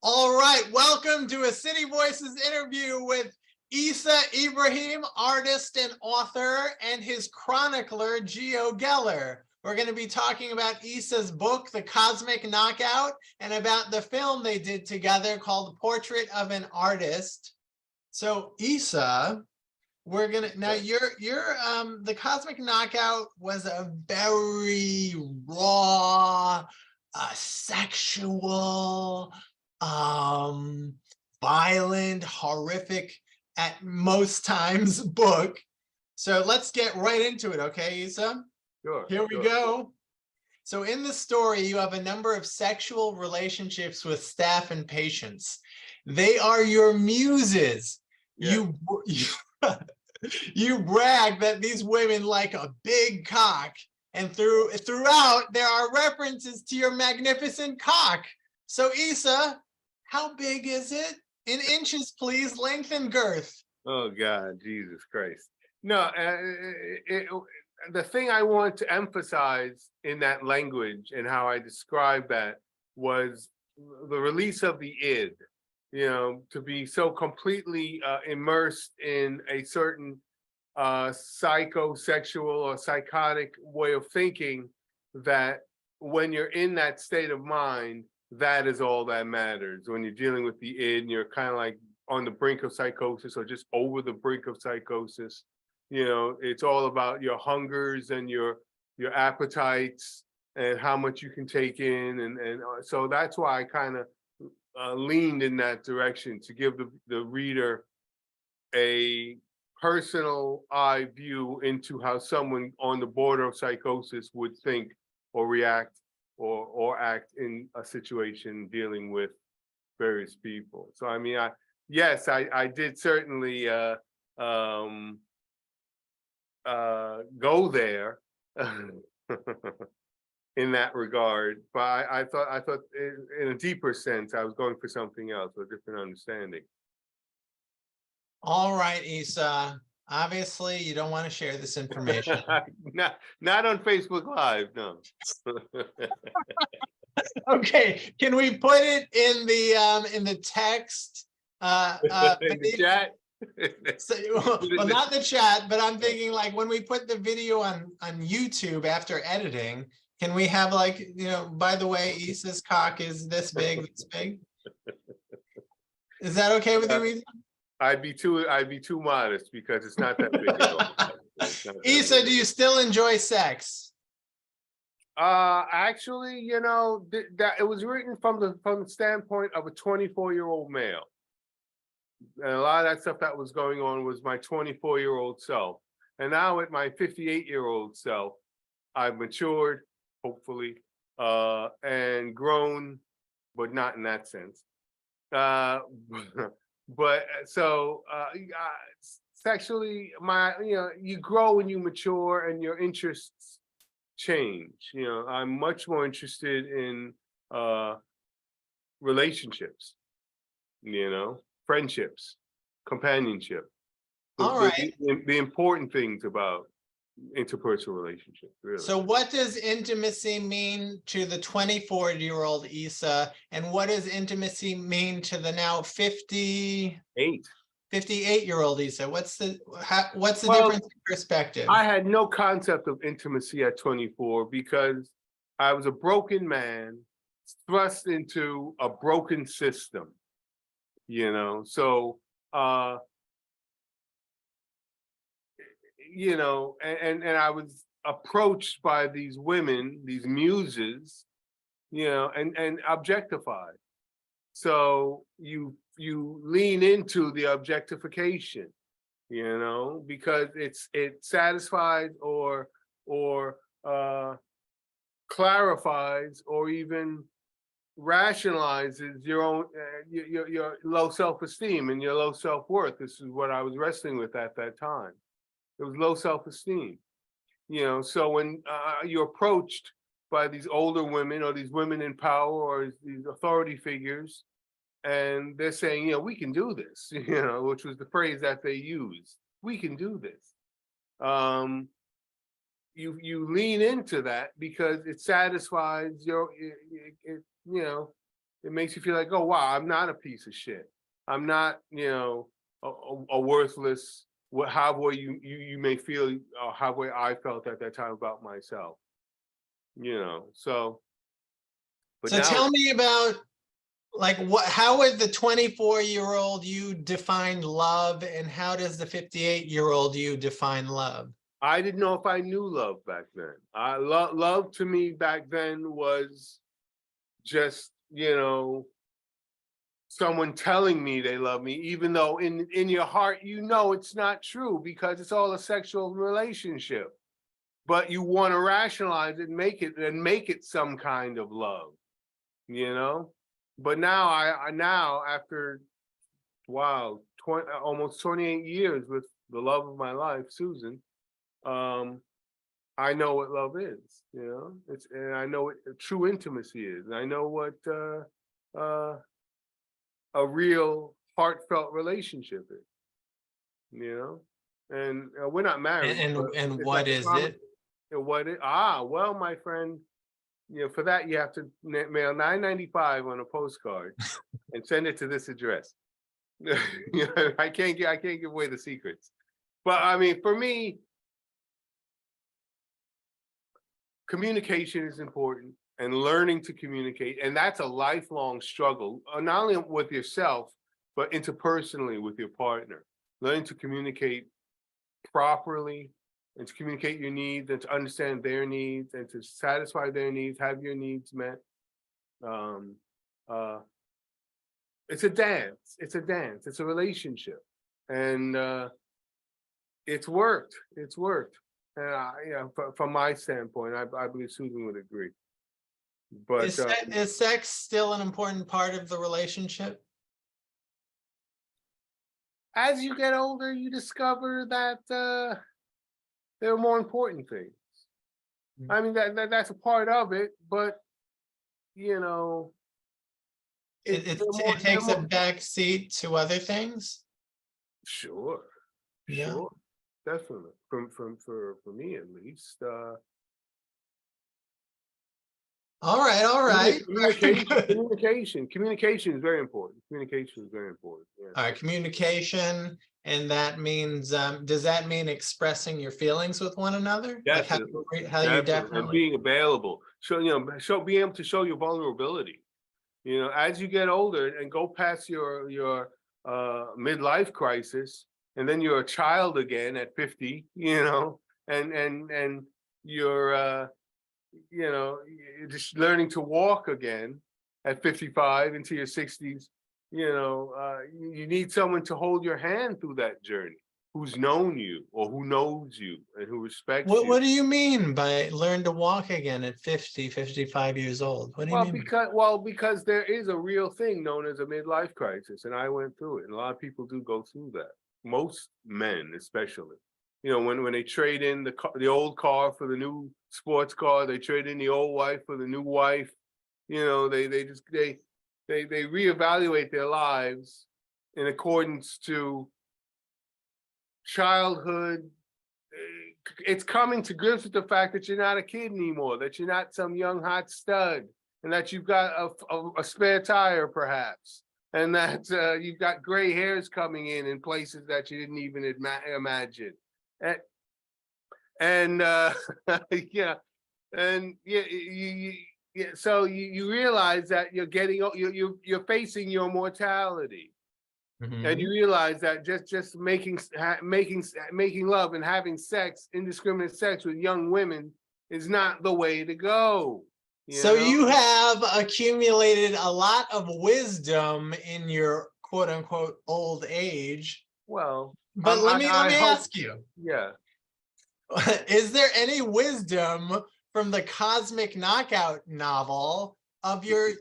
All right, welcome to a City Voices interview with Issa Ibrahim, artist and author, and his chronicler, Geo. We're going to be talking about Issa's book, The Cosmic Knockout, and about the film they did together called Portrait of an Artist. So, Issa, we're gonna now. The Cosmic Knockout was a very raw, sexual, violent, horrific at most times book. So let's get right into it, okay, Issa? Sure. Here we go. So in the story, you have a number of sexual relationships with staff and patients. They are your muses. Yeah. You brag that these women like a big cock, and throughout there are references to your magnificent cock. So Issa, how big is it? In inches, please, length and girth. Oh God, Jesus Christ. No, the thing I want to emphasize in that language and how I described that was the release of the id. You know, to be so completely immersed in a certain psychosexual or psychotic way of thinking that when you're in that state of mind, that is all that matters. When you're dealing with the id and you're kind of like on the brink of psychosis or just over the brink of psychosis, you know, it's all about your hungers and your appetites and how much you can take in. And so that's why I kind of leaned in that direction to give the reader a personal eye view into how someone on the border of psychosis would think or react or act in a situation dealing with various people. So I mean, I did certainly go there in that regard, but I thought in a deeper sense I was going for something else, a different understanding. All right, Issa. Obviously, you don't want to share this information. Not on Facebook Live, no. Okay, can we put it in the text? In the chat? So, well, not the chat, but I'm thinking like when we put the video on YouTube after editing, can we have like, you know, by the way, Issa's cock is this big, this big? Is that okay with you, Issa? I'd be too modest because it's not that big at all. Issa, do you still enjoy sex? Actually, you know, that it was written from the standpoint of a 24-year-old male. And a lot of that stuff that was going on was my 24-year-old self. And now with my 58-year-old self, I've matured, hopefully, and grown, but not in that sense. But so sexually, you grow and you mature and your interests change. You know, I'm much more interested in relationships, you know, friendships, companionship. All right. The important things about interpersonal relationships, really. So what does intimacy mean to the 24-year-old Issa, and what does intimacy mean to the now 58-year-old Issa? What's the difference in perspective? I had no concept of intimacy at 24 because I was a broken man thrust into a broken system, you know. So you know, and I was approached by these women, these muses, you know, and objectified. So you lean into the objectification, you know, because it satisfies or clarifies or even rationalizes your own your low self-esteem and your low self-worth. This is what I was wrestling with at that time. It was low self-esteem, you know. So when you're approached by these older women or these women in power or these authority figures, and they're saying, you know, we can do this, you know, which was the phrase that they used. We can do this. You lean into that because it satisfies your, you know, it makes you feel like, oh wow, I'm not a piece of shit. I'm not, a worthless. However you may feel, or however I felt at that time about myself. So. But So now tell me about, like, how would the 24-year-old you define love, and how does the 58-year-old you define love? I didn't know if I knew love back then. Love to me back then was just, someone telling me they love me, even though in your heart, it's not true because it's all a sexual relationship. But you want to rationalize it and make it some kind of love, But now now after, wow, almost 28 years with the love of my life, Susan, I know what love is, and I know what true intimacy is. And I know what a real heartfelt relationship is, and we're not married. And what is it? Well, my friend, for that you have to mail $9.95 on a postcard and send it to this address. I can't give away the secrets. But I mean, for me, communication is important, and learning to communicate, and that's a lifelong struggle, not only with yourself, but interpersonally with your partner. Learning to communicate properly, and to communicate your needs, and to understand their needs, and to satisfy their needs, have your needs met. It's a dance. It's a relationship, and it's worked. And from my standpoint, I believe Susan would agree. But is sex still an important part of the relationship? As you get older, you discover that there are more important things. I mean, that's a part of it, but it takes a back seat to other things. Sure, definitely. For me at least. All right. Communication is very important. Yeah. All right, communication, and that means, does that mean expressing your feelings with one another? Definitely. Like how you definitely, and being available. Being able to show your vulnerability. As you get older and go past your midlife crisis, and then you're a child again at 50, and you're you're just learning to walk again at 55 into your 60s. You need someone to hold your hand through that journey, who's known you, or who knows you, and who respects you. What do you mean by learn to walk again at 50, 55 years old? What do you mean? Because there is a real thing known as a midlife crisis, and I went through it, and a lot of people do go through that. Most men, especially, when they trade in the old car for the new sports car, they trade in the old wife for the new wife. They reevaluate their lives in accordance to childhood. It's coming to grips with the fact that you're not a kid anymore, that you're not some young hot stud, and that you've got a spare tire perhaps, and that you've got gray hairs coming in places that you didn't even imagine. So you realize that you're facing your mortality. And you realize that just making love and having indiscriminate sex with young women is not the way to go. You have accumulated a lot of wisdom in your quote unquote old age. Well, but let me ask you. Yeah. Is there any wisdom from the Cosmic Knockout novel of your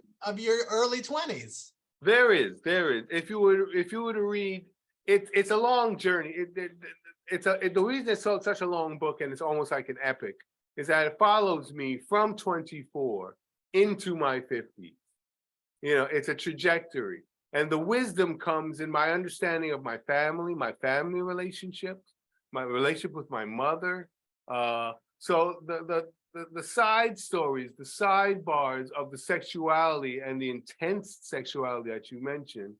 early 20s? There is. If you were to read it, it's a long journey. The reason it's such a long book, and it's almost like an epic, is that it follows me from 24 into my 50s. It's a trajectory, and the wisdom comes in my understanding of my family relationships, my relationship with my mother. So the side stories, the sidebars of the sexuality and the intense sexuality that you mentioned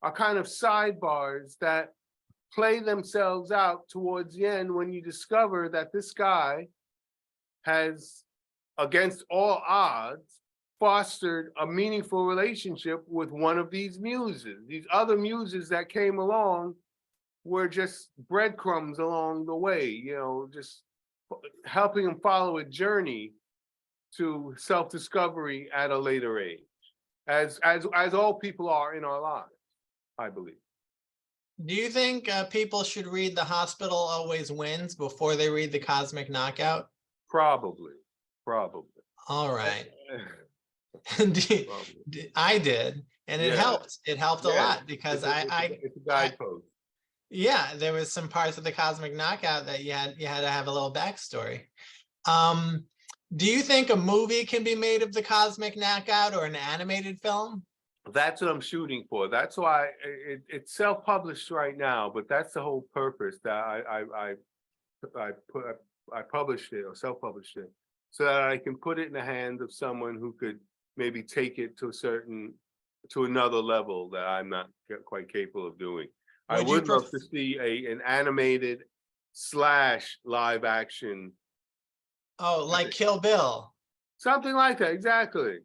are kind of sidebars that play themselves out towards the end when you discover that this guy has, against all odds, fostered a meaningful relationship with one of these muses. These other muses that came along were just breadcrumbs along the way, you know, just helping him follow a journey to self-discovery at a later age, as all people are in our lives, I believe. Do you think people should read The Hospital Always Wins before they read The Cosmic Knockout? Probably. All right. Probably. I did, and it Yeah. helped. It helped a lot because it's a guidepost. Yeah, there was some parts of The Cosmic Knockout that you had to have a little backstory. Do you think a movie can be made of The Cosmic Knockout or an animated film? That's what I'm shooting for. That's why it's self-published right now, but that's the whole purpose that I published it or self-published it, so that I can put it in the hands of someone who could maybe take it to another level that I'm not quite capable of doing. I would love to see an animated / live action. Oh, like Kill Bill. Something like that. Exactly.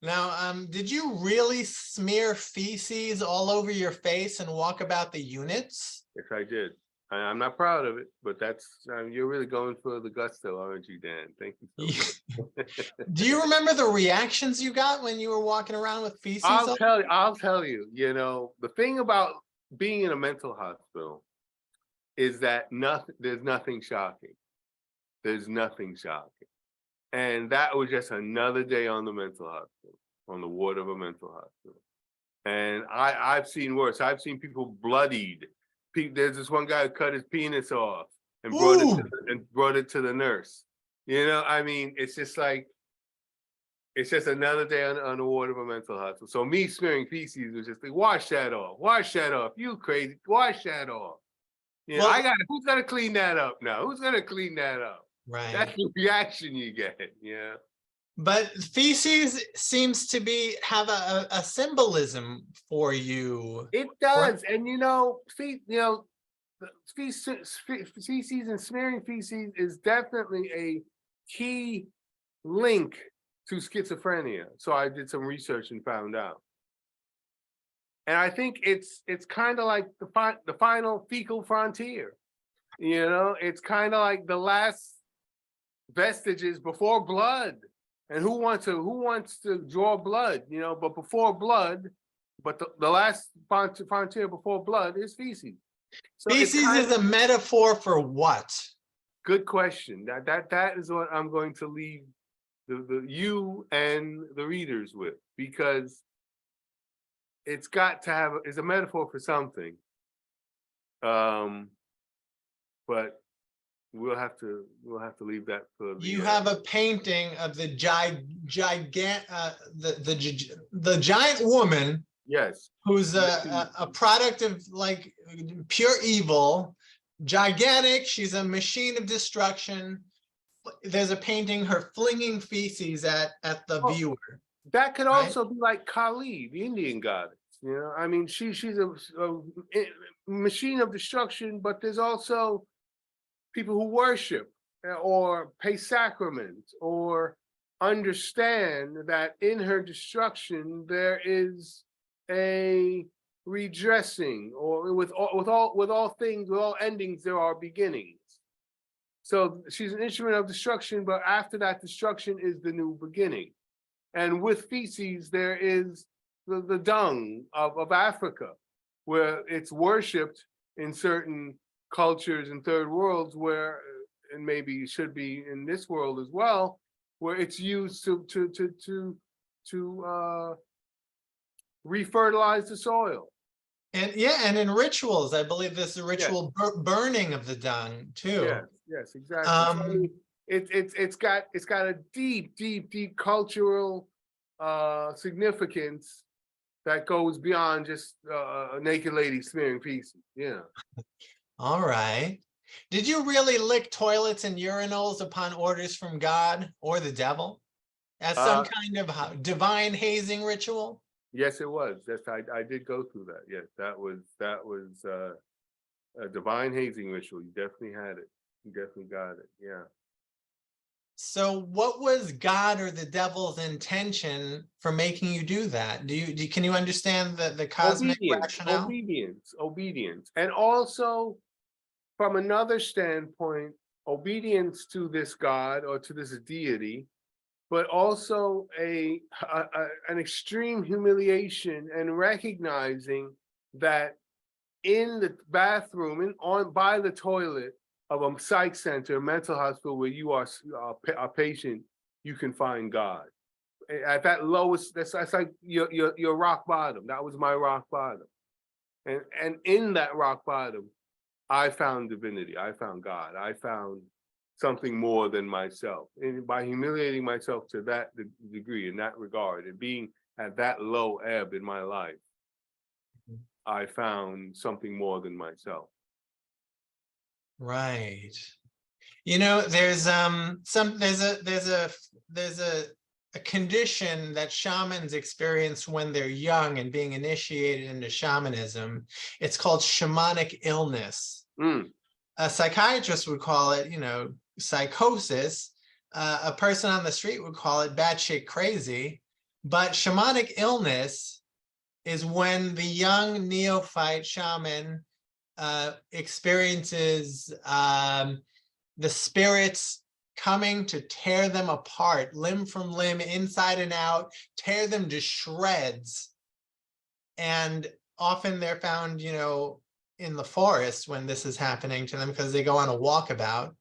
Now, did you really smear feces all over your face and walk about the units? Yes, I did. I'm not proud of it, but that's you're really going for the gusto, aren't you, Dan? Thank you so much. Do you remember the reactions you got when you were walking around with feces? I'll tell you, you know, the thing about being in a mental hospital is that there's nothing shocking. There's nothing shocking. And that was just another day on the mental hospital, on the ward of a mental hospital. And I've seen worse. I've seen people bloodied. There's this one guy who cut his penis off and brought it to the nurse. You know, I mean, it's just like, it's just another day on the ward of a mental hospital. So me smearing feces was just like, wash that off. You crazy, wash that off. You know, who's gonna clean that up now? Who's gonna clean that up? Right. That's the reaction you get, yeah. But feces seems to have a symbolism for you. It does, and you know, feces and smearing feces is definitely a key link to schizophrenia. So I did some research and found out. And I think it's kind of like the final fecal frontier. You know, it's kind of like the last vestiges before blood. And who wants to draw blood, you know, but before blood, but the last frontier before blood is feces. So feces is a metaphor for what? Good question. That is what I'm going to leave you and the readers with, because it's got to it's a metaphor for something. But we'll have to leave that for you have a painting of the giant woman. Yes. Who's a product of like pure evil, gigantic. She's a machine of destruction. There's a painting, her flinging feces at the viewer. That could also be like Kali, the Indian goddess. You know, I mean, she's a machine of destruction, but there's also people who worship or pay sacraments or understand that in her destruction there is a redressing, or with all things, with all endings there are beginnings. So she's an instrument of destruction, but after that destruction is the new beginning. And with feces there is the dung of Africa, where it's worshipped in certain cultures in third worlds, where, and maybe it should be in this world as well, where it's used to refertilize the soil. And and in rituals, I believe there's a ritual burning of the dung too. Yes, exactly. It's got a deep cultural significance that goes beyond just a naked lady smearing feces. Yeah. All right. Did you really lick toilets and urinals upon orders from God or the devil as some Uh, kind of divine hazing ritual? yes, it was. Yes, I did go through that. Yes, that was a divine hazing ritual. You definitely had it. You definitely got it. Yeah. So what was God or the devil's intention for making you do that? Can you understand the cosmic Obedience, rationale? obedience, obedience. And also from another standpoint, obedience to this God or to this deity, but also an extreme humiliation and recognizing that in the bathroom, on by the toilet of a psych center, a mental hospital where you are a patient, you can find God. At that lowest, that's like your rock bottom. That was my rock bottom. And in that rock bottom, I found divinity. I found God. I found something more than myself. And by humiliating myself to that degree, in that regard, and being at that low ebb in my life, I found something more than myself. Right. You know, there's a condition that shamans experience when they're young and being initiated into shamanism. It's called shamanic illness. Mm, A psychiatrist would call it, you know, psychosis. A person on the street would call it batshit crazy. But shamanic illness is when the young neophyte shaman experiences the spirits coming to tear them apart, limb from limb, inside and out, tear them to shreds. And often they're found, you know, in the forest when this is happening to them because they go on a walkabout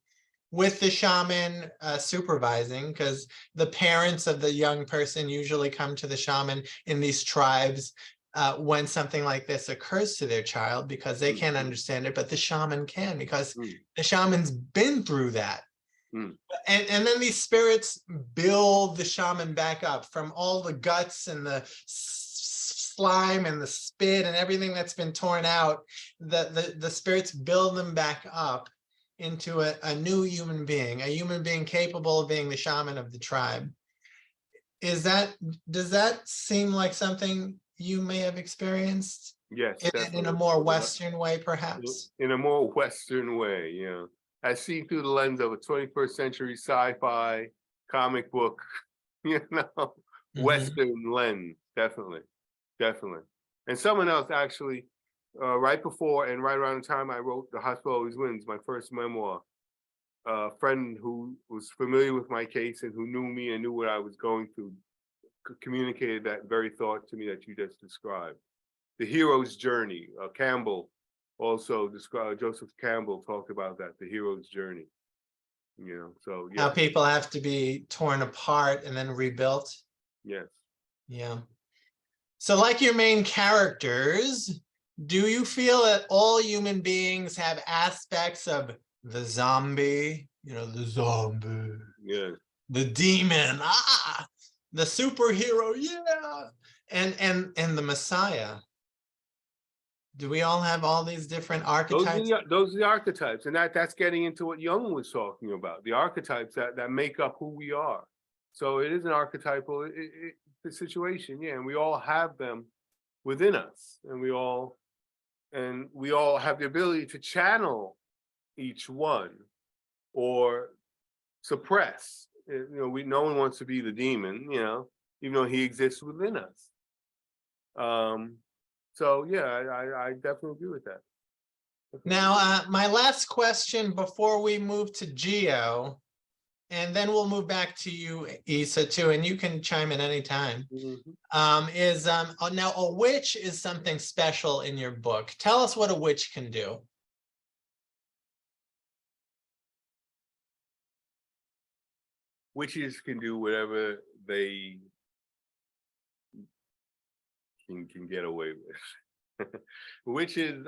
with the shaman supervising, because the parents of the young person usually come to the shaman in these tribes when something like this occurs to their child, because they can't understand it, but the shaman can, because the shaman's been through that. And then these spirits build the shaman back up from all the guts and the slime and the spit and everything that's been torn out. The spirits build them back up into a new human being, a human being capable of being the shaman of the tribe. Does that seem like something you may have experienced yes, in a definitely. more Western way, perhaps? In a more Western way, you know. I see through the lens of a 21st century sci-fi comic book, you know, Western lens, definitely, definitely. And someone else actually, right before and right around the time I wrote The Hospital Always Wins, my first memoir, a friend who was familiar with my case and who knew me and knew what I was going through, communicated that very thought to me that you just described. The hero's journey. Campbell also described, Joseph Campbell talked about that, the hero's journey. You know, so How yeah, people have to be torn apart and then rebuilt. yes. Yeah. So like your main characters, do you feel that all human beings have aspects of the zombie, you know, the zombie, Yeah. the demon, the superhero, yeah, and the Messiah? Do we all have all these different archetypes? Those are the archetypes, and that's getting into what Jung was talking about, the archetypes that make up who we are. So it is an archetypal situation, yeah, and we all have them within us, and we all have the ability to channel each one or suppress. You know, no one wants to be the demon, you know, even though he exists within us. So yeah, I definitely agree with that. Now, my last question before we move to Geo, and then we'll move back to you, Issa, too, and you can chime in anytime. Now a witch is something special in your book. Tell us what a witch can do. Witches can do whatever they can get away with. Witches,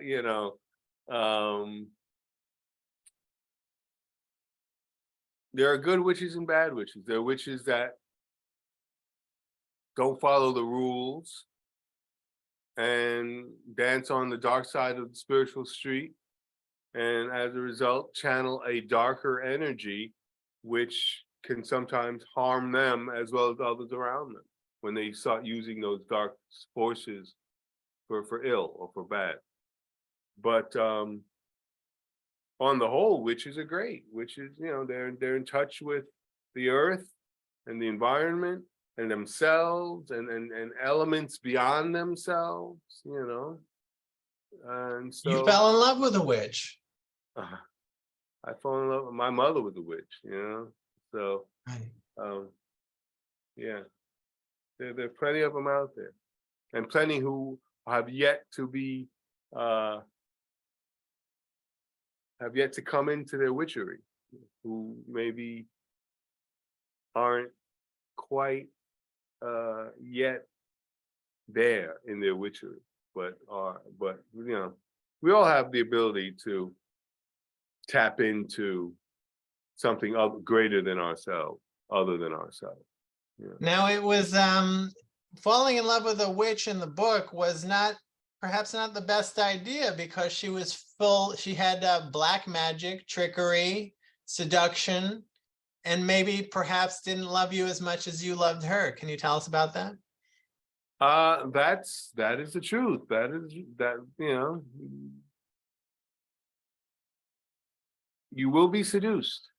you know, there are good witches and bad witches. There are witches that don't follow the rules and dance on the dark side of the spiritual street. and as a result, channel a darker energy, which can sometimes harm them as well as others around them when they start using those dark forces for ill or for bad. But on the whole, witches are great. Witches, they're in touch with the earth and the environment and themselves and elements beyond themselves, And You so fell in love with a witch. I fell in love with my mother was a witch, So Right. yeah, there are plenty of them out there, and plenty who have yet to be have yet to come into their witchery, who maybe aren't quite yet there in their witchery, but we all have the ability to tap into something greater than ourselves, other than ourselves. Now it was falling in love with a witch in the book was perhaps not the best idea, because she had black magic, trickery, seduction, and maybe perhaps didn't love you as much as you loved her. Can you tell us about that? That is the truth. You will be seduced,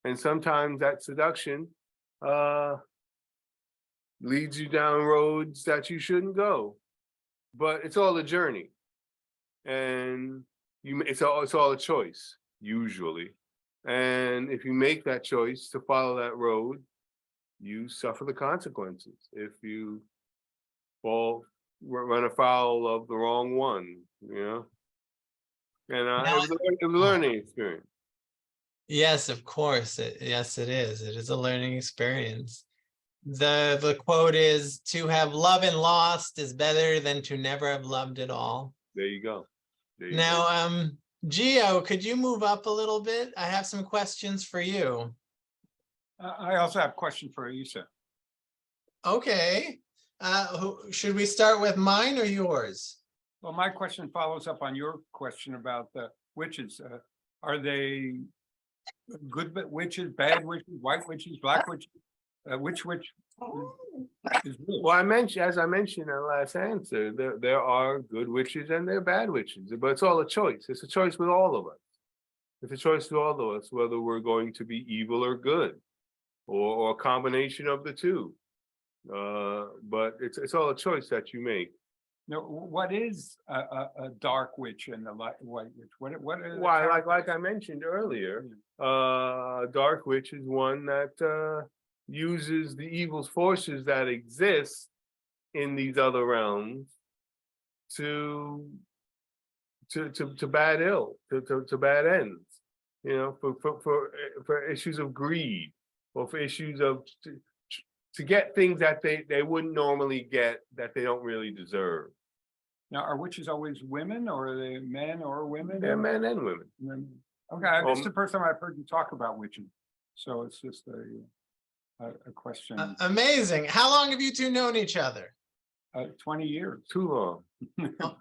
and sometimes that seduction leads you down roads that you shouldn't go. But it's all a journey, and it's all a choice usually. And if you make that choice to follow that road, you suffer the consequences. If you run afoul of the wrong one, And it was a learning experience. Yes, of course. Yes, it is. It is a learning experience. The quote is, "To have loved and lost is better than to never have loved at all." There you go. Now, Geo, could you move up a little bit? I have some questions for you. I also have a question for Issa. Okay. Should we start with mine or yours? Well, my question follows up on your question about the witches. Are they good witches, bad witches, white witches, black witches? Which witch is good? Well, as I mentioned in the last answer, there are good witches and there are bad witches, but it's all a choice. It's a choice with all of us. It's a choice with all of us whether we're going to be evil or good, or a combination of the two. But it's all a choice that you make. No, what is a dark witch and a white witch? What is Why, like I mentioned earlier, dark witch is one that uses the evil forces that exist in these other realms to bad bad ends, for issues of greed, or for issues of to get things that they wouldn't normally get, that they don't really deserve. Now, are witches always women, or are they men or women? They're men and women. Okay, this is the first time I've heard you talk about witching, so it's just a question. Amazing. How long have you two known each other? 20 years. Too long. Oh,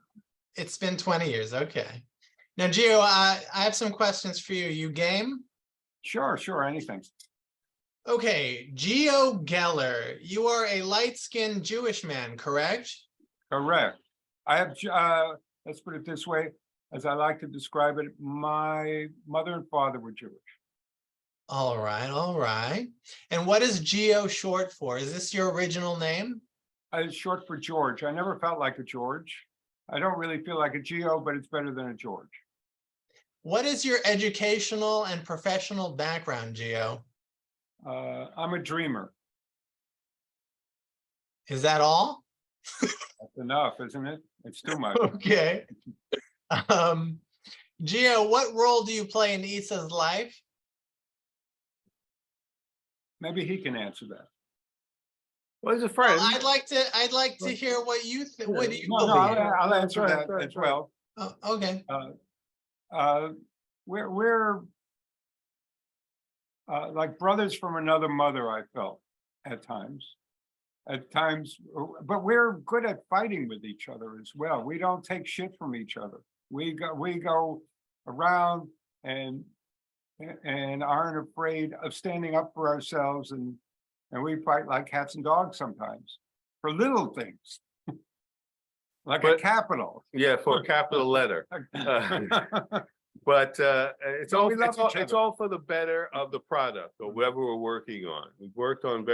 it's been 20 years. Okay. Now, Geo, I have some questions for you. You game? Sure, anything. Okay, Geo Geller, you are a light-skinned Jewish man, correct? Correct. I have, let's put it this way, as I like to describe it, my mother and father were Jewish. All right. And what is Geo short for? Is this your original name? It's short for George. I never felt like a George. I don't really feel like a Geo, but it's better than a George. What is your educational and professional background, Geo? I'm a dreamer. Is that all? That's enough, isn't it? It's too much. Okay. Geo, what role do you play in Issa's life? Maybe he can answer that. Well, he's a friend. Well, I'd like to hear what you think. What do you No, believe? I'll answer that as well. Oh, okay. We're like brothers from another mother, I felt at times, but we're good at fighting with each other as well. We don't take shit from each other. We go around and aren't afraid of standing up for ourselves, and we fight like cats and dogs sometimes for little things, like a But- capital. Yeah, for a capital letter. But it's But all we love each it's other. all for the better of the product or whatever we're working on. We've worked on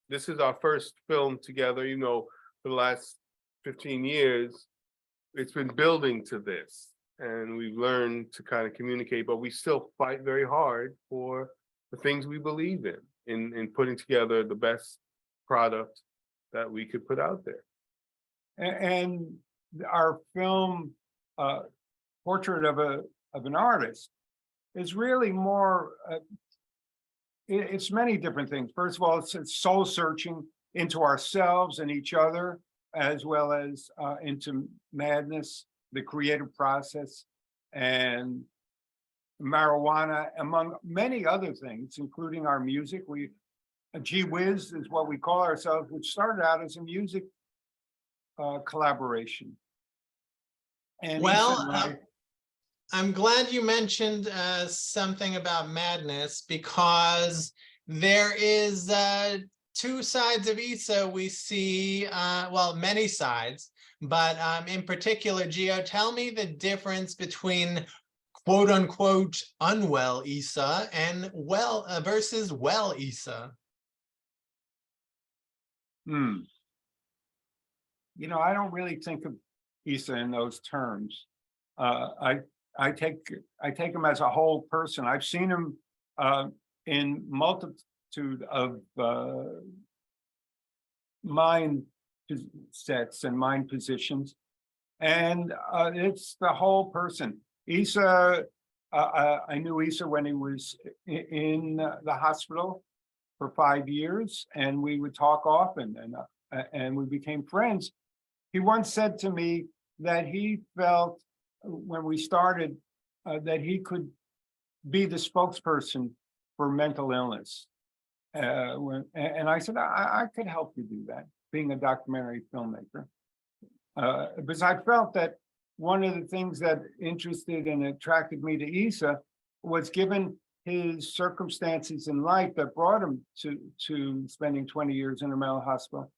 this is our first film together, you know, for the last 15 years. It's been building to this, and we've learned to kind of communicate, but we still fight very hard for the things we believe in putting together the best product that we could put out there. And our film, Portrait of an Artist, is really more, it's many different things. First of all, it's soul searching into ourselves and each other, as well as into madness, the creative process, and marijuana, among many other things, including our music. Gee Whiz is what we call ourselves, which started out as a music collaboration. And Well, I'm glad you mentioned something about madness, because there is two sides of Issa we see, well, many sides, but in particular, Geo, tell me the difference between quote unquote unwell Issa and well versus well Issa. You know, I don't really think of Issa in those terms. I take him as a whole person. I've seen him in multitude of mind sets and mind positions, and it's the whole person. Issa, I knew Issa when he was in the hospital for 5 years, and we would talk often, and we became friends. He once said to me that he felt when we started that he could be the spokesperson for mental illness. And I said, I could help you do that, being a documentary filmmaker. Because I felt that one of the things that interested and attracted me to Issa was, given his circumstances in life that brought him to spending 20 years in a mental hospital,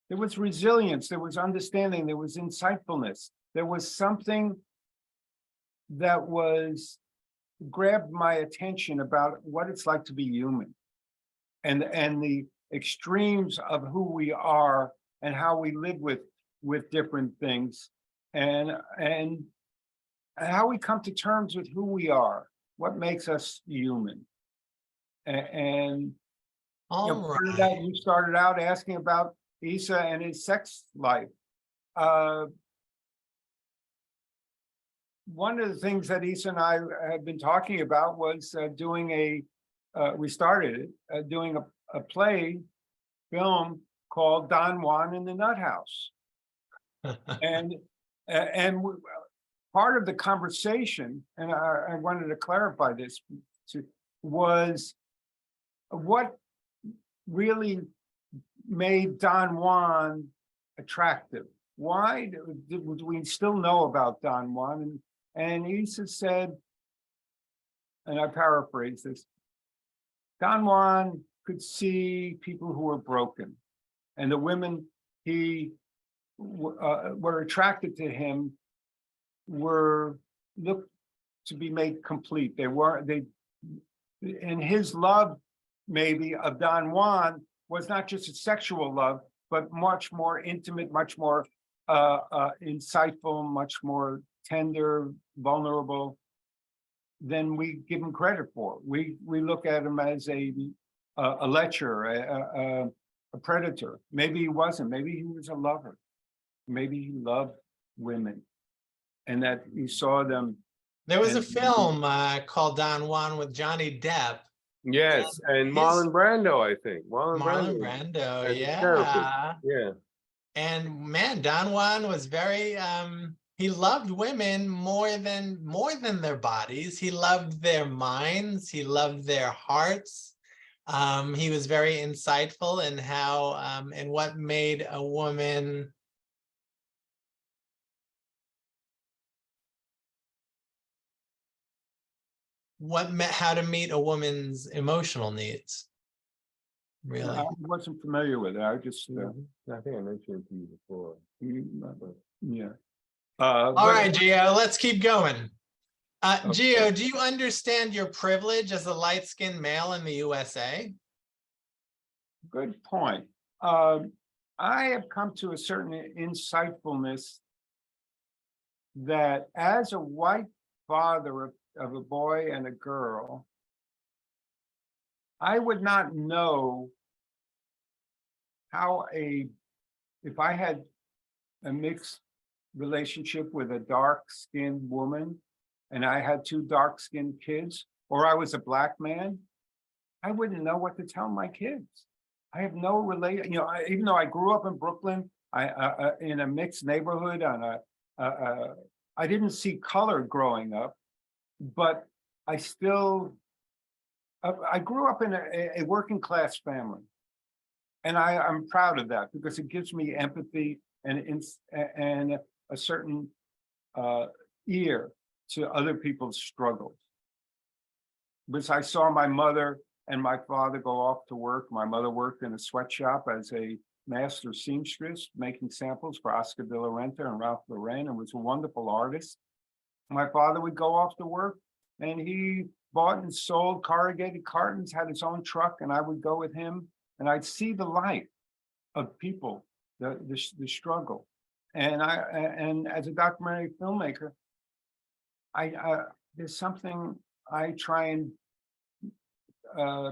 there was resilience, there was understanding, there was insightfulness. There was something that grabbed my attention about what it's like to be human, and the extremes of who we are and how we live with different things, and how we come to terms with who we are, what makes us human. And you started out asking about Issa and his sex life. One of the things that Issa and I have been talking about was doing a play film called Don Juan in the Nut House. and part of the conversation, and I wanted to clarify this, was what really made Don Juan attractive. Why do we still know about Don Juan? And Issa said, and I paraphrase this, Don Juan could see people who were broken, and the women he were attracted to him were looked to be made complete. And his love maybe of Don Juan was not just a sexual love, but much more intimate, much more insightful, much more tender, vulnerable than we give him credit for. We look at him as a lecher, a predator. Maybe he wasn't. Maybe he was a lover. Maybe he loved women, and that he saw them. There was a film called Don Juan with Johnny Depp. Yes, and Marlon Brando, I think. Marlon Brando, yeah. Therapist. Yeah. And man, Don Juan was very he loved women more than their bodies. He loved their minds, he loved their hearts. He was very insightful in how and what made a woman how to meet a woman's emotional needs. Really? I wasn't familiar with it. I just, I think I mentioned it to you before. yeah. All right, Geo, let's keep going. Okay. Geo, do you understand your privilege as a light-skinned male in the USA? Good point. I have come to a certain insightfulness that as a white father of a boy and a girl, I would not know how if I had a mixed relationship with a dark-skinned woman and I had two dark-skinned kids, or I was a black man, I wouldn't know what to tell my kids. I have no relation, even though I grew up in Brooklyn, in a mixed neighborhood I didn't see color growing up, but I grew up in a working class family. And I'm proud of that because it gives me empathy and a certain ear to other people's struggles. Because I saw my mother and my father go off to work. My mother worked in a sweatshop as a master seamstress, making samples for Oscar de la Renta and Ralph Lauren, and was a wonderful artist. My father would go off to work and he bought and sold corrugated cartons, had his own truck, and I would go with him and I'd see the light of people, the struggle. And as a documentary filmmaker, there's something I try and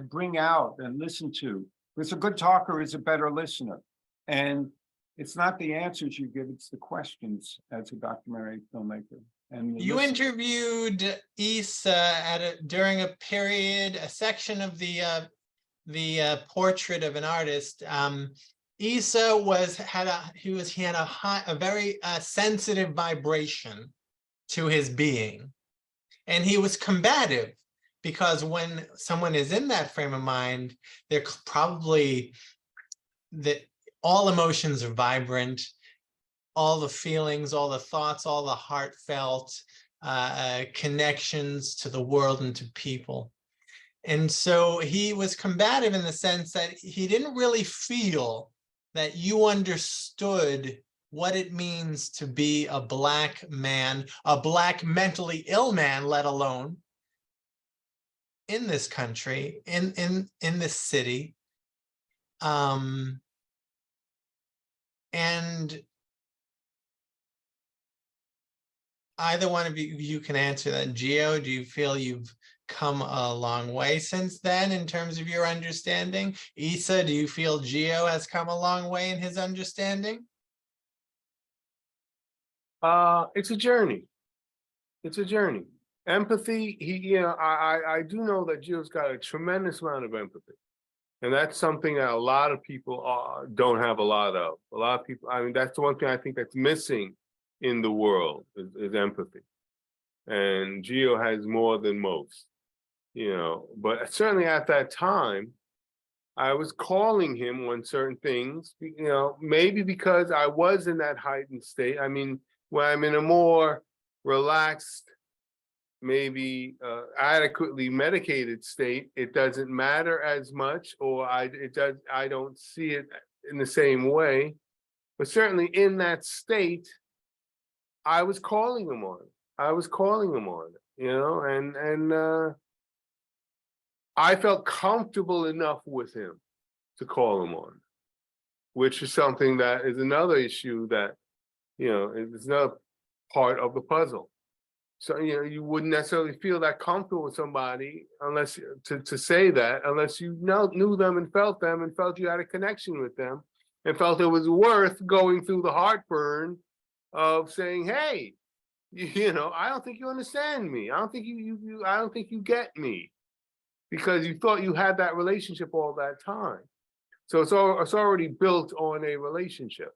bring out and listen to. Because a good talker is a better listener. And it's not the answers you give, it's the questions as a documentary filmmaker. And you interviewed Issa during a section of the portrait of an artist. Issa had a very sensitive vibration to his being, and he was combative because when someone is in that frame of mind, they're probably all emotions are vibrant, all the feelings, all the thoughts, all the heartfelt connections to the world and to people. And so he was combative in the sense that he didn't really feel that you understood what it means to be a black man, a black mentally ill man, let alone in this country, in this city. And either one of you can answer that. Geo, do you feel you've come a long way since then in terms of your understanding? Issa, do you feel Geo has come a long way in his understanding? It's a journey. It's a journey. Empathy, I do know that Geo's got a tremendous amount of empathy. And that's something that a lot of people don't have a lot of. A lot of people, I mean, that's the one thing I think that's missing in the world is empathy. And Geo has more than most, but certainly at that time, I was calling him on certain things, maybe because I was in that heightened state. I mean, when I'm in a more relaxed, maybe adequately medicated state, it doesn't matter as much, or I don't see it in the same way. But certainly in that state, I was calling him on it. And I felt comfortable enough with him to call him on, which is something that is another issue that, is another part of the puzzle. So, you wouldn't necessarily feel that comfortable with somebody unless to say that, unless you knew them and felt you had a connection with them and felt it was worth going through the heartburn of saying, hey, I don't think you understand me. I don't think I don't think you get me, because you thought you had that relationship all that time. So it's already built on a relationship.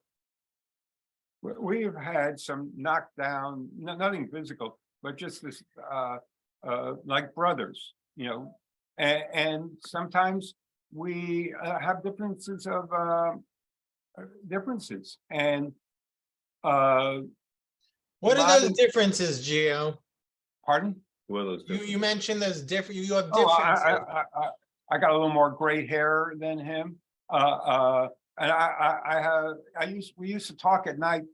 We've had some knockdown, nothing physical, but just this, like brothers, and sometimes we have differences of differences. And what are those differences, Geo? pardon? What are those You differences? mentioned there's different, you have Oh, differences. I got a little more gray hair than him. And we used to talk at night,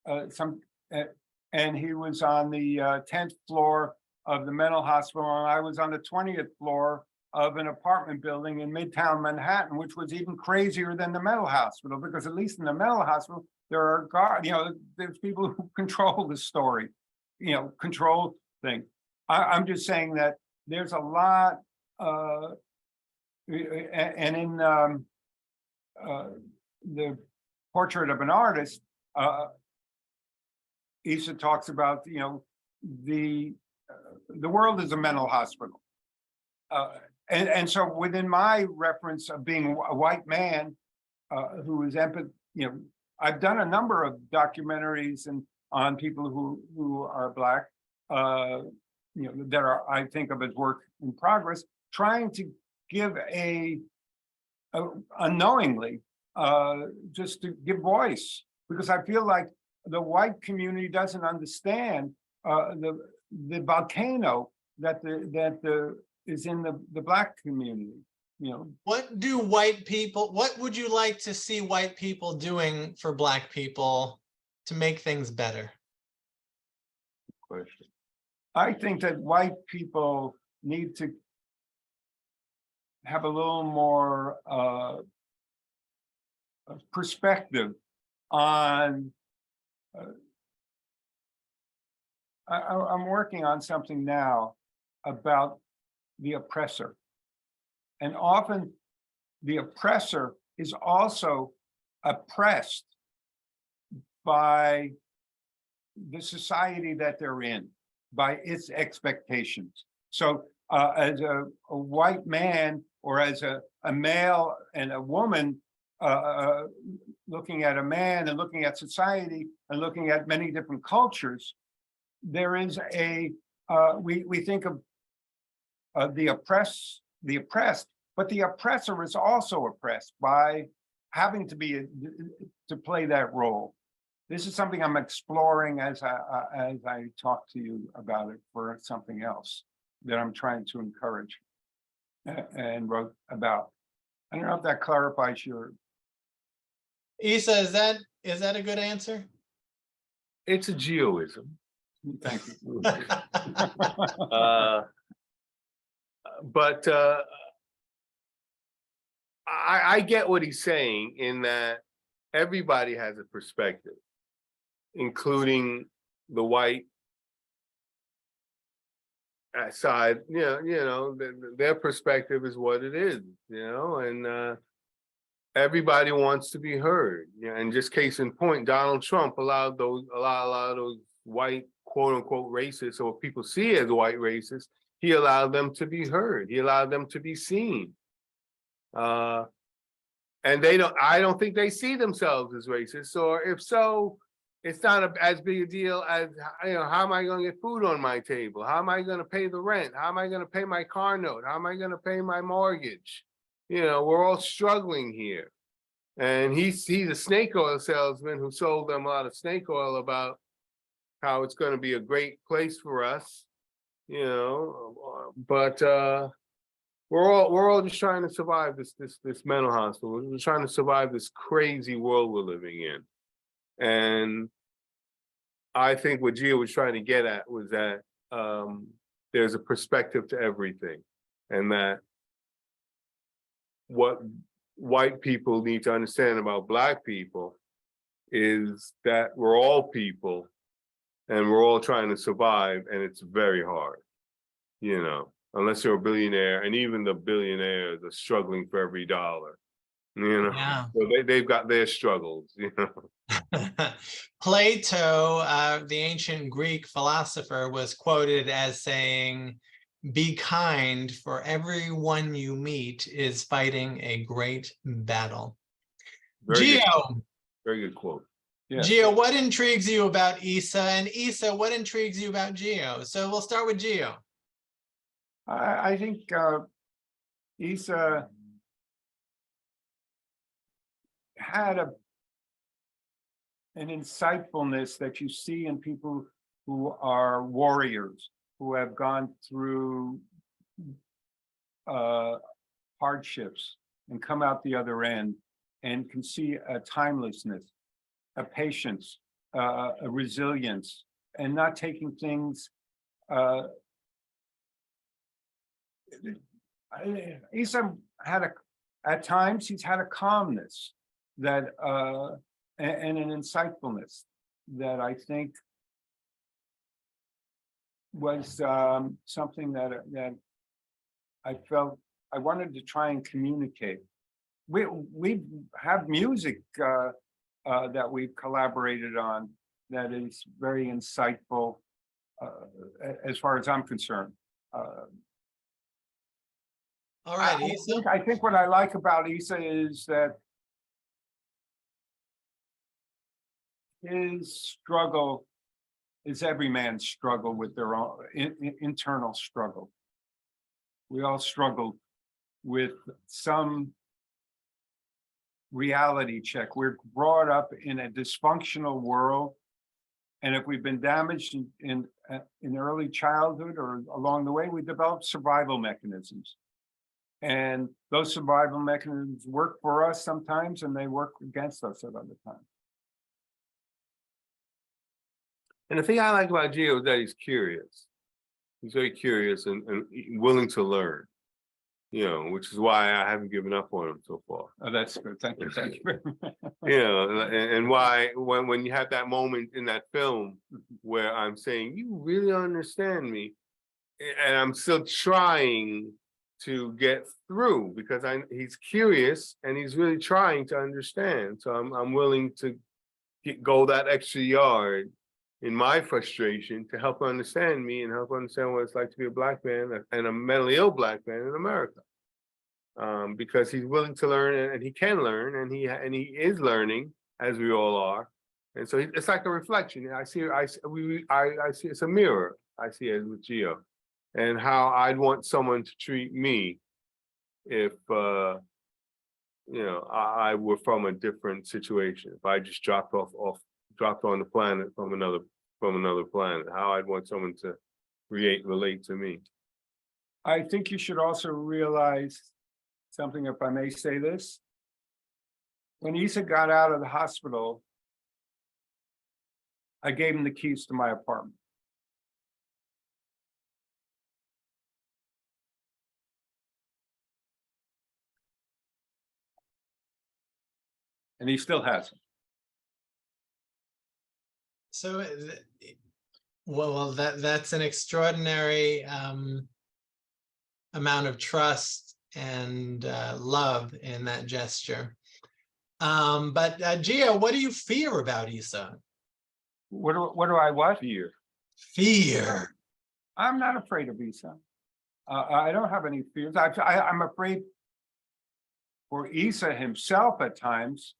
and he was on the 10th floor of the mental hospital, and I was on the 20th floor of an apartment building in Midtown Manhattan, which was even crazier than the mental hospital, because at least in the mental hospital, there are guards, there's people who control the story, control things. I'm just saying that there's a lot, and in the portrait of an artist, Issa talks about, the world is a mental hospital. And so within my reference of being a white man who is empathy, I've done a number of documentaries on people who are Black, that are, I think of as work in progress, trying to give unknowingly, just to give voice, because I feel like the white community doesn't understand the volcano that is in the Black community. What would you like to see white people doing for Black people to make things better? Question. I think that white people need to have a little more perspective on. I'm working on something now about the oppressor. And often the oppressor is also oppressed by the society that they're in, by its expectations. So as a white man, or as a male and a woman, looking at a man and looking at society and looking at many different cultures, there is we think of the oppressed, but the oppressor is also oppressed by having to play that role. This is something I'm exploring as I talk to you about it for something else that I'm trying to encourage and wrote about. I don't know if that clarifies your. Issa, is that a good answer? It's a geoism. Thank you. But I get what he's saying, in that everybody has a perspective, including the white side. Their perspective is what it is, and everybody wants to be heard. And just case in point, Donald Trump allowed a lot of those white, quote unquote, racists, or people see as white racists, he allowed them to be heard. He allowed them to be seen. And I don't think they see themselves as racist, or if so, it's not as big a deal as, how am I going to get food on my table? How am I going to pay the rent? How am I going to pay my car note? How am I going to pay my mortgage? We're all struggling here. And he's a snake oil salesman who sold them a lot of snake oil about how it's going to be a great place for us, but we're all just trying to survive this mental hospital. We're trying to survive this crazy world we're living in. And I think what Geo was trying to get at was that there's a perspective to everything, and that what white people need to understand about Black people is that we're all people and we're all trying to survive, and it's very hard, unless you're a billionaire, and even the billionaires are struggling for every dollar, Yeah. So they've got their struggles, Plato, the ancient Greek philosopher, was quoted as saying, "Be kind, for everyone you meet is fighting a great battle." Geo, very good quote. Yes. Geo, what intrigues you about Issa? And Issa, what intrigues you about Geo? So we'll start with Geo. I think Issa had an insightfulness that you see in people who are warriors, who have gone through hardships and come out the other end and can see a timelessness, a patience, a resilience, and not taking things. Issa had at times he's had a calmness that and an insightfulness that I think was something that I felt I wanted to try and communicate. We have music that we've collaborated on that is very insightful as far as I'm concerned. All right, Issa. I think what I like about Issa is that his struggle is every man's struggle with their own internal struggle. We all struggle with some reality check. We're brought up in a dysfunctional world, and if we've been damaged in early childhood or along the way, we develop survival mechanisms. And those survival mechanisms work for us sometimes, and they work against us at other times. And the thing I like about Geo is that he's curious. He's very curious and willing to learn, you know, which is why I haven't given up on him so far. Oh, that's good. Thank you. Thank you. You know, and why when you have that moment in that film where I'm saying, you really understand me, and I'm still trying to get through because he's curious and he's really trying to understand. So I'm willing to go that extra yard in my frustration to help understand me and help understand what it's like to be a Black man and a mentally ill Black man in America. Because he's willing to learn and he can learn and he is learning, as we all are. And so it's like a reflection. I see it's a mirror. I see it with Geo, and how I'd want someone to treat me if you know, I were from a different situation. If I just dropped on the planet from another planet, how I'd want someone to relate to me. I think you should also realize something, if I may say this. When Issa got out of the hospital, I gave him the keys to my apartment. And he still has them. So, well, that's an extraordinary amount of trust and love in that gesture. But Geo, what do you fear about Issa? What do I fear? Fear. I'm not afraid of Issa. I don't have any fears. I'm afraid for Issa himself at times.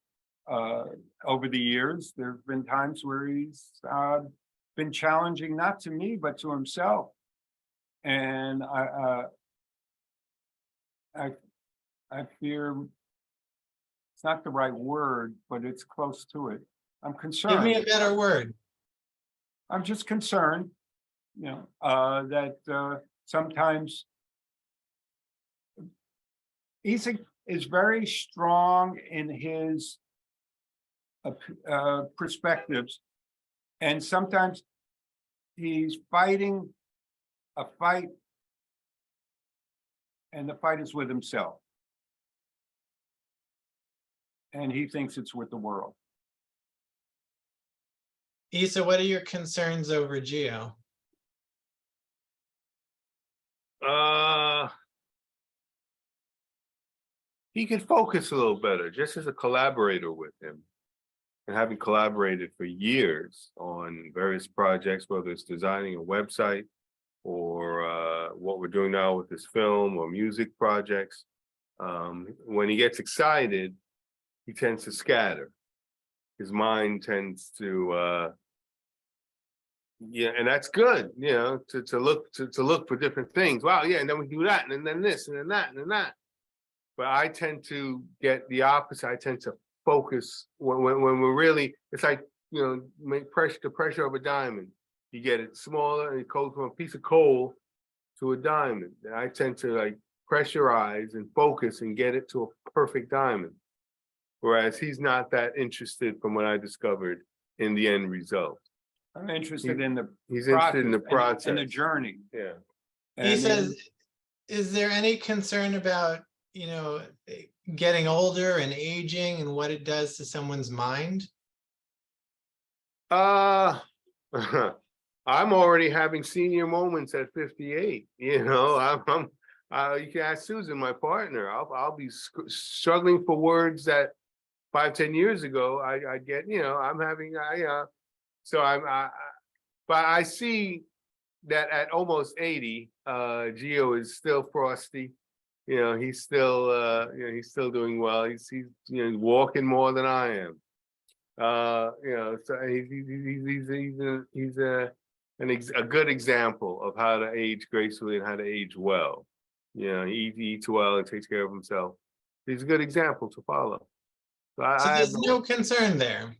Over the years, there have been times where he's been challenging, not to me, but to himself. And I fear, it's not the right word, but it's close to it. I'm concerned. Give me a better word. I'm just concerned, you know, that sometimes Issa is very strong in his perspectives, and sometimes he's fighting a fight, and the fight is with himself, and he thinks it's with the world. Issa, what are your concerns over Geo? He could focus a little better, just as a collaborator with him. And having collaborated for years on various projects, whether it's designing a website or what we're doing now with this film or music projects, when he gets excited, he tends to scatter. His mind tends to, yeah, and that's good, you know, to look for different things. Wow, yeah, and then we do that, and then this, and then that, and then that. But I tend to get the opposite. I tend to focus when we're really, it's like, you know, the pressure of a diamond. you get it smaller, and it goes from a piece of coal to a diamond. And I tend to like pressurize and focus and get it to a perfect diamond. Whereas he's not that interested, from what I discovered, in the end result. I'm interested in the He's interested in the process and the process. journey. Yeah. He And says, is there any concern about, getting older and aging and what it does to someone's mind? I'm already having senior moments at 58. You can ask Susan, my partner. I'll be struggling for words that 5-10 years ago I get. I'm having. But I see that at almost 80, Geo is still frosty. He's still he's still doing well. He's walking more than I am. So he's a good example of how to age gracefully and how to age well. He eats well and takes care of himself. He's a good example to follow. So So there's no concern there.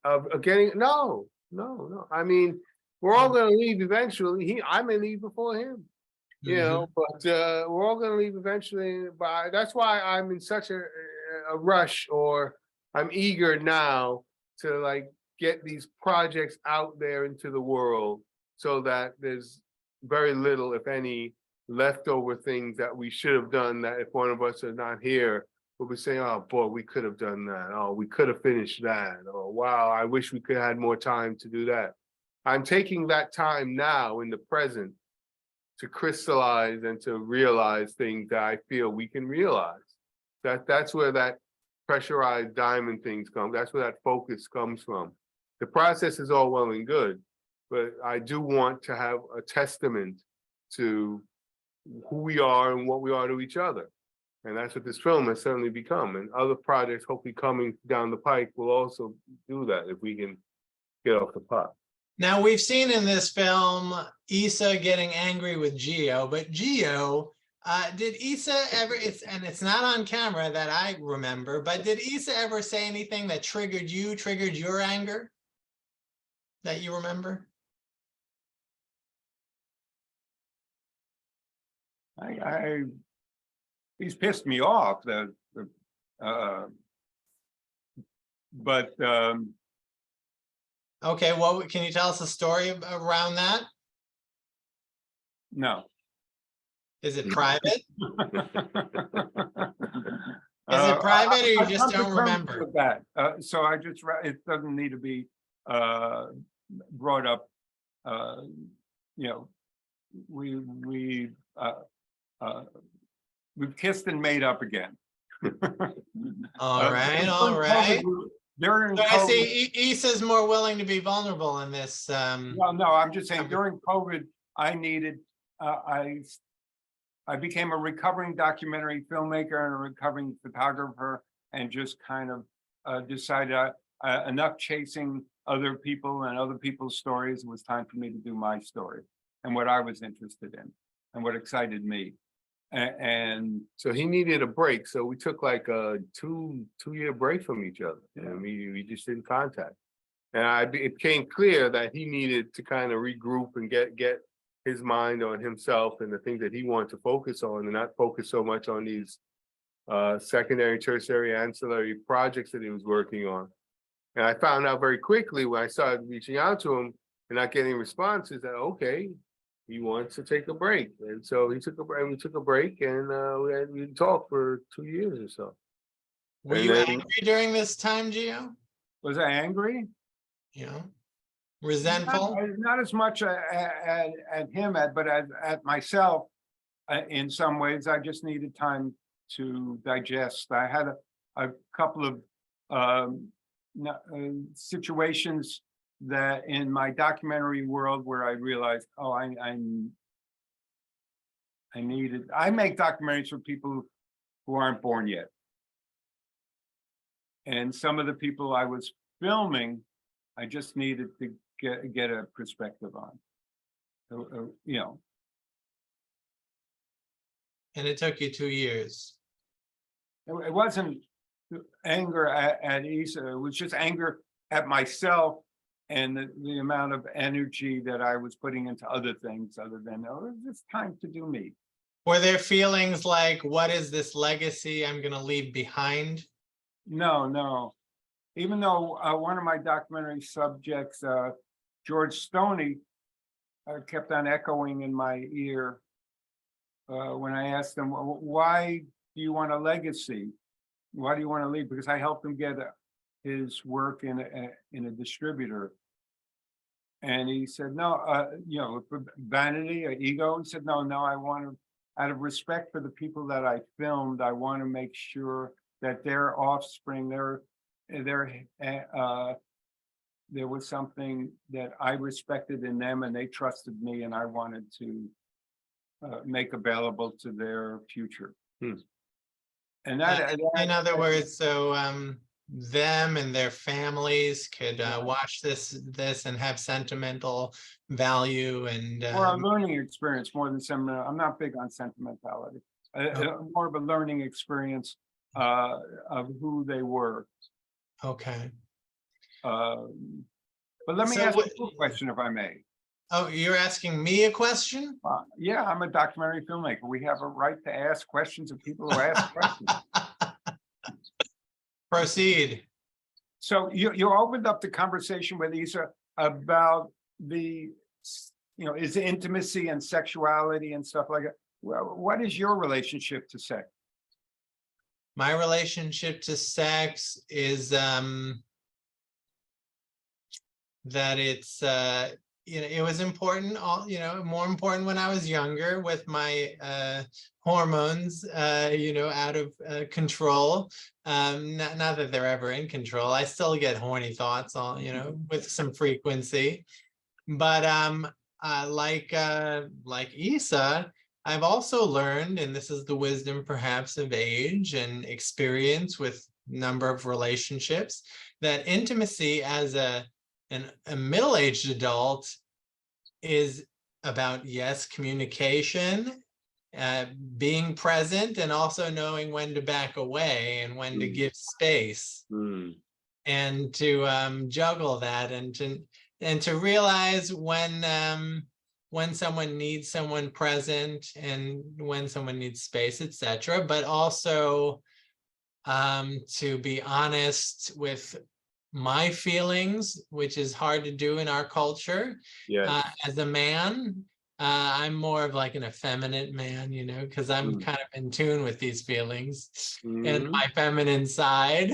Of getting no. I mean, we're all going to leave eventually. I may leave before him. But we're all going to leave eventually. But that's why I'm in such a rush, or I'm eager now to like get these projects out there into the world, so that there's very little, if any, leftover things that we should have done, that if one of us are not here, we'll be saying, oh boy, we could have done that. Oh, we could have finished that. Oh, wow, I wish we could have had more time to do that. I'm taking that time now in the present to crystallize and to realize things that I feel we can realize. That's where that pressurized diamond things come. That's where that focus comes from. The process is all well and good, but I do want to have a testament to who we are and what we are to each other. And that's what this film has certainly become. And other projects, hopefully coming down the pike, will also do that if we can get off the pot. Now, we've seen in this film Issa getting angry with Geo, but Geo, did Issa ever, it's not on camera that I remember, but did Issa ever say anything that triggered your anger that you remember? He's pissed me off. But Okay, well, can you tell us a story around that? no. Is it private? Is Is it private, or you just don't remember? That. So it doesn't need to be brought up. We've kissed and made up again. All right. During So COVID, I see Issa's more willing to be vulnerable in this. well, no, I'm just saying during COVID, I needed, I became a recovering documentary filmmaker and a recovering photographer, and just kind of decided enough chasing other people and other people's stories. It was time for me to do my story and what I was interested in and what excited me. And so he needed a break. So we took like a two-year break from each other. Yeah. And we just didn't contact. And it became clear that he needed to kind of regroup and get his mind on himself and the things that he wanted to focus on, and not focus so much on these secondary, tertiary, ancillary projects that he was working on. And I found out very quickly when I started reaching out to him and not getting responses that, okay, he wants to take a break. And so he took a break, we took a break, and we talked for 2 years or so. Were you angry during this time, Geo? was I angry? Resentful? Not as much at him, but at myself. In some ways, I just needed time to digest. I had a couple of situations that in my documentary world where I realized, oh, I make documentaries for people who aren't born yet. And some of the people I was filming, I just needed to get a perspective on, And it took you 2 years. It wasn't anger at Issa, it was just anger at myself and the amount of energy that I was putting into other things other than, oh, it's time to do me. Were there feelings like, what is this legacy I'm going to leave behind? No. Even though one of my documentary subjects, George Stoney, kept on echoing in my ear when I asked him, why do you want a legacy? Why do you want to leave? Because I helped him get his work in a distributor. And he said, no, for vanity or ego. He said, no, I want to, out of respect for the people that I filmed, I want to make sure that their offspring, there was something that I respected in them and they trusted me, and I wanted to make available to their future. And that, in other words, so them and their families could watch this and have sentimental value and or a learning experience more than sentimental. I'm not big on sentimentality. More of a learning experience of who they were. okay. But let me ask you a question, if I may. Oh, you're asking me a question? Yeah, I'm a documentary filmmaker. We have a right to ask questions of people who ask questions. Proceed. So you opened up the conversation with Issa about the, is intimacy and sexuality and stuff like that. Well, what is your relationship to sex? My relationship to sex is that it's it was important, more important when I was younger with my hormones out of control. Not that they're ever in control. I still get horny thoughts with some frequency, but like Issa, I've also learned, and this is the wisdom perhaps of age and experience with number of relationships, that intimacy as a middle-aged adult is about, yes, communication, being present, and also knowing when to back away and when to give space, and to juggle that, and to realize when someone needs someone present and when someone needs space, etc. But also to be honest with my feelings, which is hard to do in our culture. As a man, I'm more of like an effeminate man, because I'm kind of in tune with these feelings and my feminine side.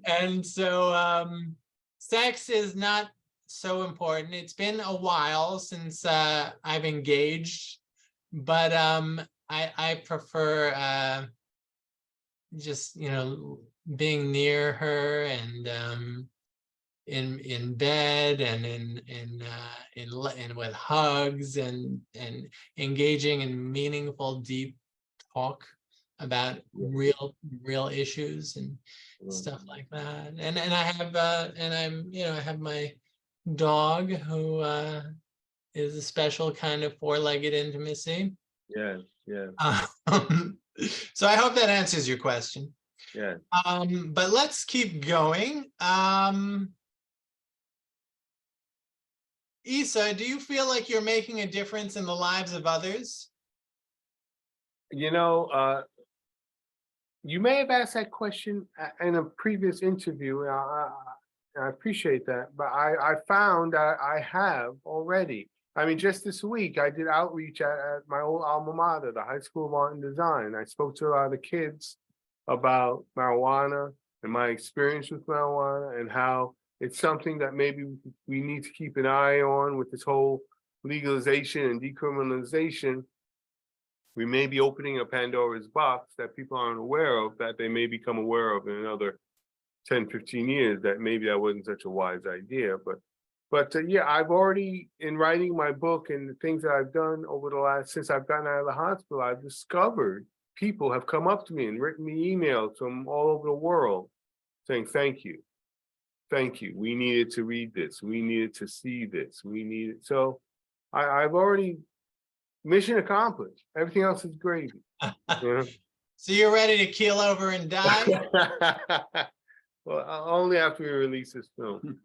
And so sex is not so important. It's been a while since I've engaged, but I prefer just being near her and in bed and in with hugs and engaging in meaningful deep talk about real issues and stuff like that. And I have I have my dog who is a special kind of four-legged intimacy. So I hope that answers your question. But let's keep going. Issa, do you feel like you're making a difference in the lives of others? You may have asked that question in a previous interview. I appreciate that, but I found I have already. I mean, just this week, I did outreach at my old alma mater, the High School of Art and Design. I spoke to a lot of the kids about marijuana and my experience with marijuana and how it's something that maybe we need to keep an eye on with this whole legalization and decriminalization. We may be opening a Pandora's box that people aren't aware of, that they may become aware of in another 10, 15 years, that maybe that wasn't such a wise idea. But yeah, I've already, in writing my book and the things that I've done over the last, since I've gotten out of the hospital, I've discovered people have come up to me and written me emails from all over the world saying, thank you. Thank you. We needed to read this. We needed to see this. We needed, so I've already, mission accomplished. Everything else is gravy. So you're ready to keel over and die? Well, only after we release this film.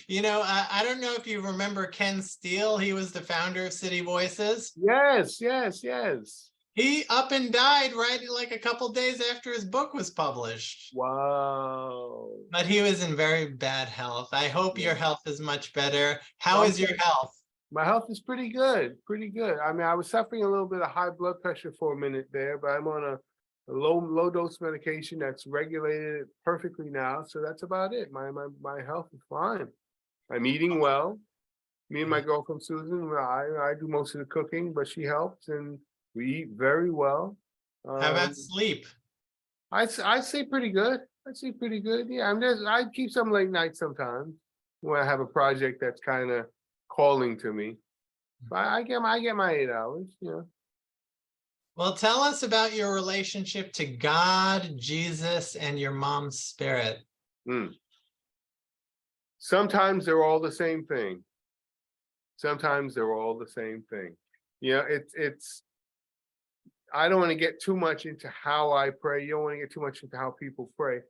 You know, I don't know if you remember Ken Steele. He was the founder of City Voices. Yes, yes, yes. He up and died right like a couple days after his book was published. Wow. But he was in very bad health. I hope your Yeah. health is much better. How is your health? My health is pretty good, pretty good. I mean, I was suffering a little bit of high blood pressure for a minute there, but I'm on a low dose medication that's regulated perfectly now. So that's about it. My health is fine. I'm eating well. Me and my girlfriend Susan, I do most of the cooking, but she helps, and we eat very well. How about sleep? I say pretty good. I say pretty good. Yeah, I keep some late nights sometimes when I have a project that's kind of calling to me. But I get my 8 hours. Yeah. Well, tell us about your relationship to God, Jesus, and your mom's spirit. Sometimes they're all the same thing. Sometimes they're all the same thing. You know, it's. I don't want to get too much into how I pray. You don't want to get too much into how people pray.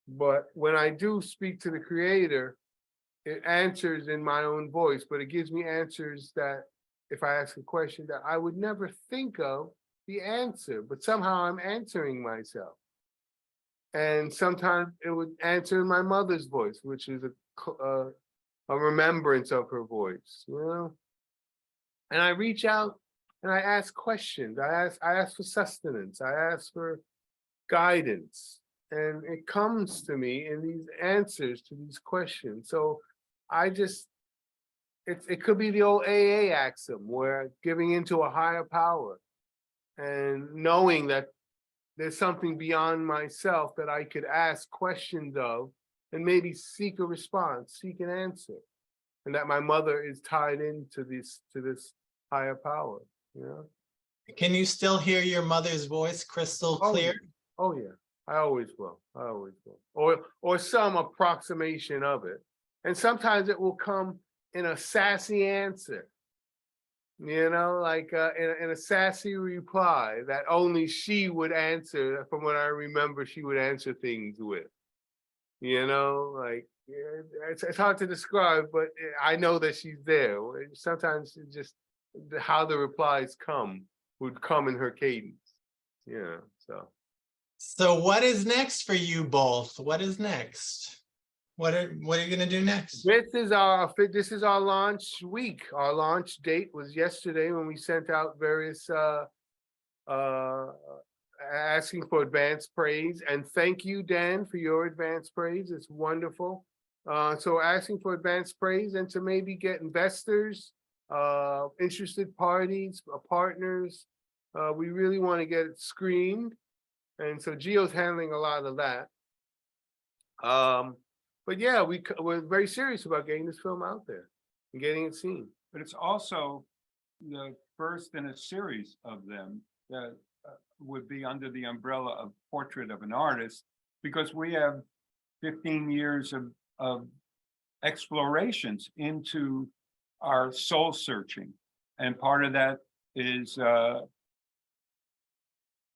But when I do speak to the Creator, it answers in my own voice, but it gives me answers that if I ask a question that I would never think of the answer, but somehow I'm answering myself. And sometimes it would answer in my mother's voice, which is a remembrance of her voice, you know? And I reach out and I ask questions. I ask for sustenance. I ask for guidance. And it comes to me in these answers to these questions. So it could be the old AA axiom where giving into a higher power and knowing that there's something beyond myself that I could ask questions of and maybe seek a response, seek an answer. And that my mother is tied into this higher power, you know? Can you still hear your mother's voice crystal clear? Oh yeah. I always will. I always will. Or some approximation of it. And sometimes it will come in a sassy answer. You know, like in a sassy reply that only she would answer. From what I remember, she would answer things with. You know, like it's hard to describe, but I know that she's there. Sometimes it's just how the replies would come in her cadence. Yeah, so. So what is next for you both? What is next? What are you gonna do next? This is our launch week. Our launch date was yesterday when we sent out various asking for advance praise. And thank you, Dan, for your advance praise. It's wonderful. So asking for advance praise and to maybe get investors, interested parties, partners. We really want to get it screened. And so Geo's handling a lot of that. But yeah, we're very serious about getting this film out there and getting it seen. But it's also the first in a series of them that would be under the umbrella of Portrait of an Artist, because we have 15 years of explorations into our soul searching. And part of that is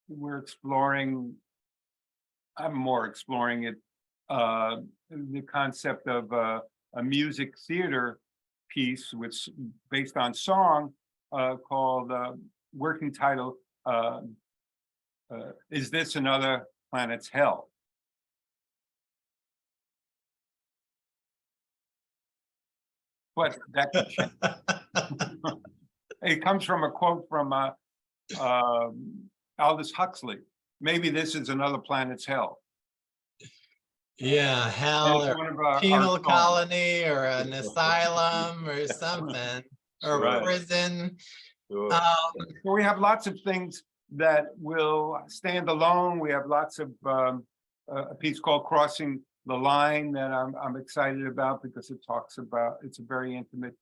we're exploring, I'm more exploring it, the concept of a music theater piece, which based on song, called working title, Is This Another Planet's Hell? But that it comes from a quote from Aldous Huxley. Maybe this is another planet's hell. Yeah, hell or penal colony or an asylum or something, or a prison. Sure. So we have lots of things that will stand alone. We have lots of a piece called Crossing the Line that I'm excited about because it talks about, it's a very intimate,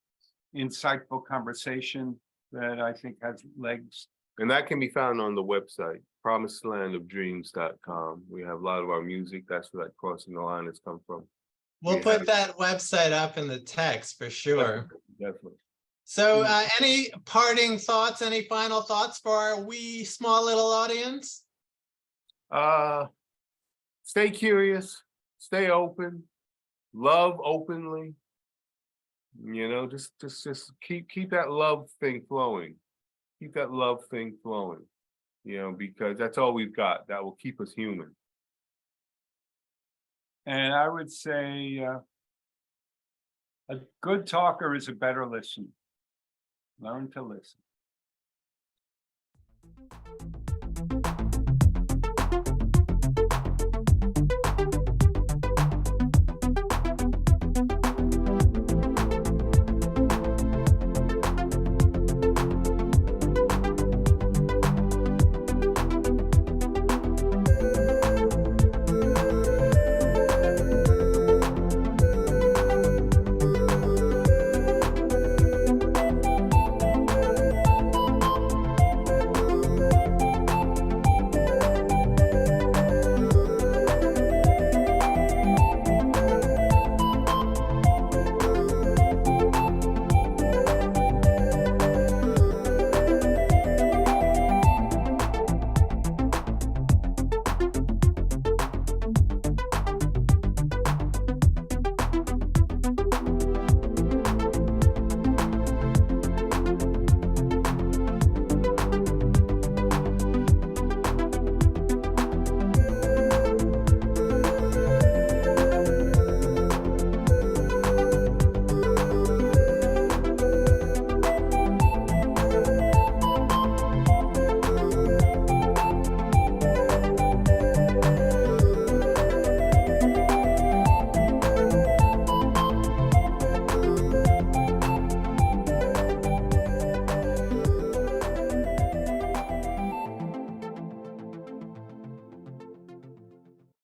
insightful conversation that I think has legs. And that can be found on the website, promisedlandofdreams.com. We have a lot of our music. That's where that Crossing the Line has come from. We'll put that website up in the text for sure. Definitely. So any parting thoughts, any final thoughts for our wee small little audience? stay curious, stay open, love openly. You know, just keep that love thing flowing. Keep that love thing flowing. You know, because that's all we've got. That will keep us human. And I would say a good talker is a better listener. Learn to listen.